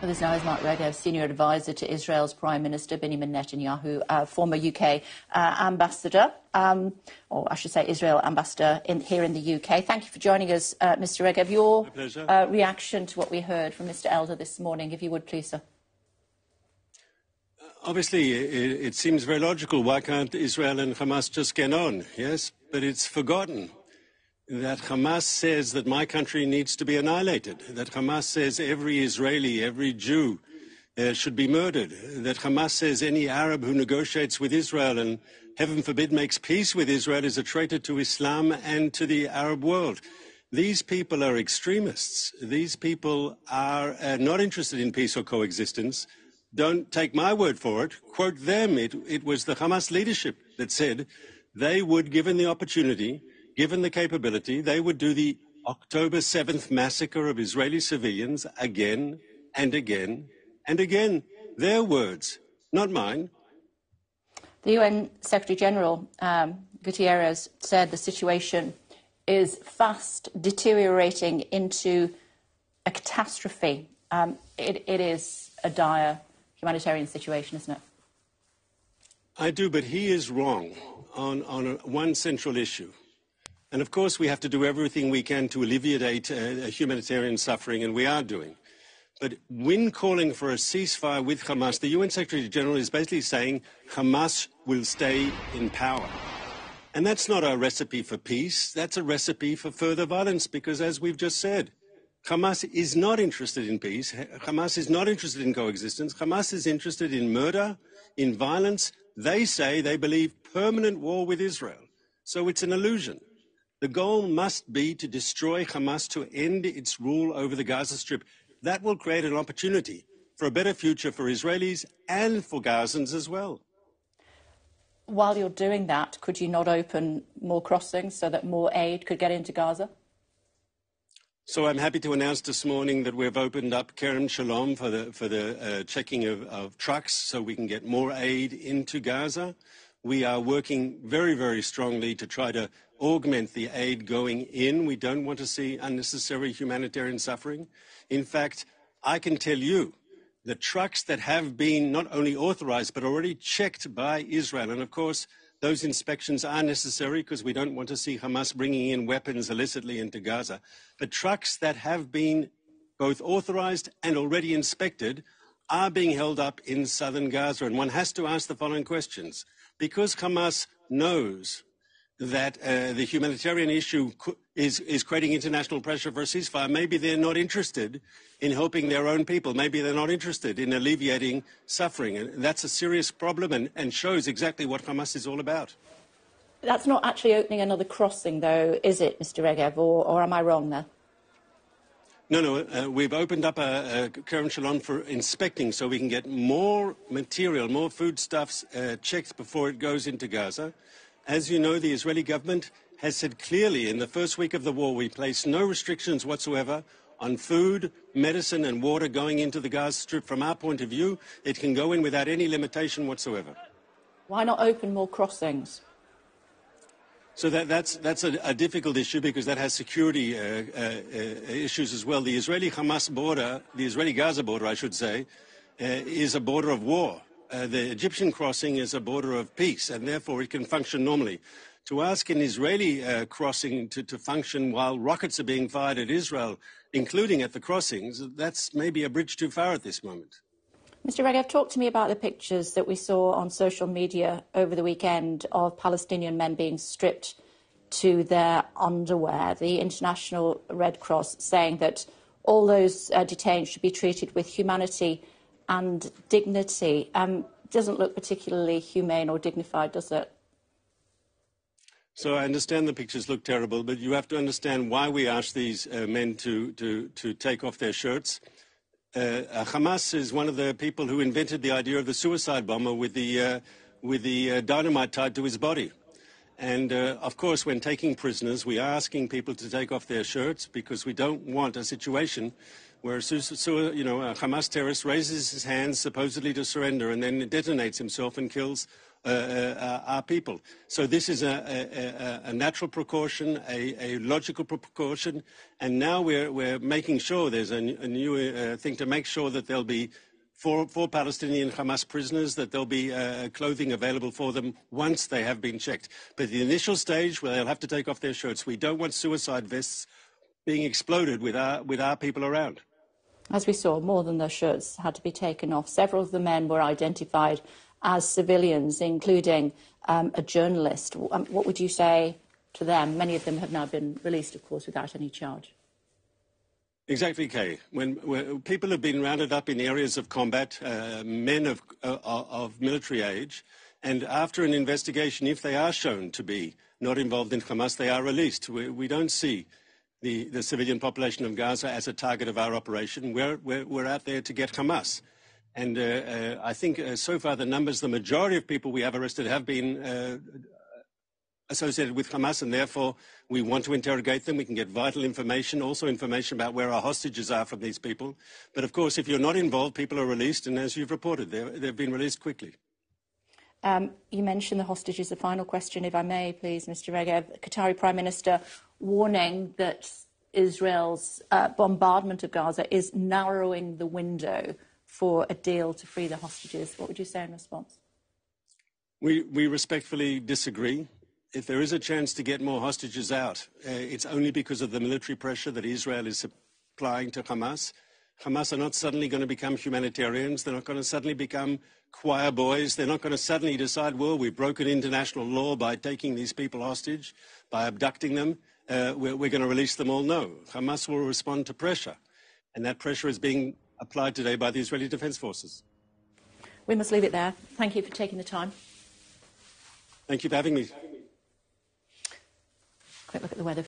With us now is Regev, Senior Advisor to Israel's Prime Minister Benjamin Netanyahu, former UK Ambassador, or I should say Israel Ambassador here in the UK. Thank you for joining us, Mr Regev. Your reaction to what we heard from Mr Elder this morning, if you would please, sir. Obviously, it seems very logical. Why can't Israel and Hamas just get on? Yes, but it's forgotten that Hamas says that my country needs to be annihilated, that Hamas says every Israeli, every Jew should be murdered, that Hamas says any Arab who negotiates with Israel and, heaven forbid, makes peace with Israel is a traitor to Islam and to the Arab world. These people are extremists. These people are not interested in peace or coexistence. Don't take my word for it. Quote them. It was the Hamas leadership that said they would, given the opportunity, given the capability, they would do the October 7th massacre of Israeli civilians again and again and again. Their words, not mine. The UN Secretary-General, Gutierrez, said the situation is fast deteriorating into a catastrophe. It is a dire humanitarian situation, isn't it? I do, but he is wrong on one central issue. And of course, we have to do everything we can to alleviate humanitarian suffering, and we are doing. But when calling for a ceasefire with Hamas, the UN Secretary-General is basically saying Hamas will stay in power. And that's not a recipe for peace. That's a recipe for further violence, because as we've just said, Hamas is not interested in peace. Hamas is not interested in coexistence. Hamas is interested in murder, in violence. They say they believe permanent war with Israel. So it's an illusion. The goal must be to destroy Hamas, to end its rule over the Gaza Strip. That will create an opportunity for a better future for Israelis and for Gazans as well. While you're doing that, could you not open more crossings so that more aid could get into Gaza? So I'm happy to announce this morning that we've opened up Kerem Shalom for the checking of trucks so we can get more aid into Gaza. We are working very, very strongly to try to augment the aid going in. We don't want to see unnecessary humanitarian suffering. In fact, I can tell you the trucks that have been not only authorized but already checked by Israel, and of course those inspections are necessary because we don't want to see Hamas bringing in weapons illicitly into Gaza. But trucks that have been both authorized and already inspected are being held up in southern Gaza. And one has to ask the following questions. Because Hamas knows that the humanitarian issue is creating international pressure for a ceasefire, maybe they're not interested in helping their own people. Maybe they're not interested in alleviating suffering. And that's a serious problem and shows exactly what Hamas is all about. That's not actually opening another crossing, though, is it, Mr Regev, or am I wrong there? No, we've opened up a Kerem Shalom for inspecting so we can get more material, more foodstuffs checked before it goes into Gaza. As you know, the Israeli government has said clearly in the first week of the war we place no restrictions whatsoever on food, medicine and water going into the Gaza Strip. From our point of view, it can go in without any limitation whatsoever. Why not open more crossings? So that's a difficult issue because that has security issues as well. The Israeli-Hamas border, the Israeli-Gaza border, I should say, is a border of war. The Egyptian crossing is a border of peace, and therefore it can function normally. To ask an Israeli crossing to function while rockets are being fired at Israel, including at the crossings, that's maybe a bridge too far at this moment. Mr Regev, talk to me about the pictures that we saw on social media over the weekend of Palestinian men being stripped to their underwear. The International Red Cross saying that all those detained should be treated with humanity and dignity. Doesn't look particularly humane or dignified, does it? So I understand the pictures look terrible, but you have to understand why we asked these men to take off their shirts. Hamas is one of the people who invented the idea of the suicide bomber with the dynamite tied to his body. And of course, when taking prisoners, we are asking people to take off their shirts because we don't want a situation where a Hamas terrorist raises his hands supposedly to surrender and then detonates himself and kills our people. So this is a natural precaution, a logical precaution, and now we're making sure there's a new thing to make sure that there'll be for Palestinian Hamas prisoners, that there'll be clothing available for them once they have been checked. But the initial stage where they'll have to take off their shirts, we don't want suicide vests being exploded with our people around. As we saw, more than their shirts had to be taken off. Several of the men were identified as civilians, including a journalist. What would you say to them? Many of them have now been released, of course, without any charge. Exactly, Kay. When people have been rounded up in areas of combat, men of military age, and after an investigation, if they are shown to be not involved in Hamas, they are released. We don't see the civilian population of Gaza as a target of our operation. We're out there to get Hamas. And I think so far the majority of people we have arrested have been associated with Hamas, and therefore we want to interrogate them. We can get vital information, also information about where our hostages are from these people. But of course, if you're not involved, people are released, and as you've reported, they've been released quickly. You mentioned the hostages. A final question, if I may, please, Mr. Regev. Qatari Prime Minister warning that Israel's bombardment of Gaza is narrowing the window for a deal to free the hostages. What would you say in response? We respectfully disagree. If there is a chance to get more hostages out, it's only because of the military pressure that Israel is applying to Hamas. Hamas are not suddenly going to become humanitarians. They're not going to suddenly become choir boys. They're not going to suddenly decide, well, we've broken international law by taking these people hostage, by abducting them. We're going to release them all. No, Hamas will respond to pressure. And that pressure is being applied today by the Israeli Defense Forces. We must leave it there. Thank you for taking the time. Thank you for having me. Quick look at the weather.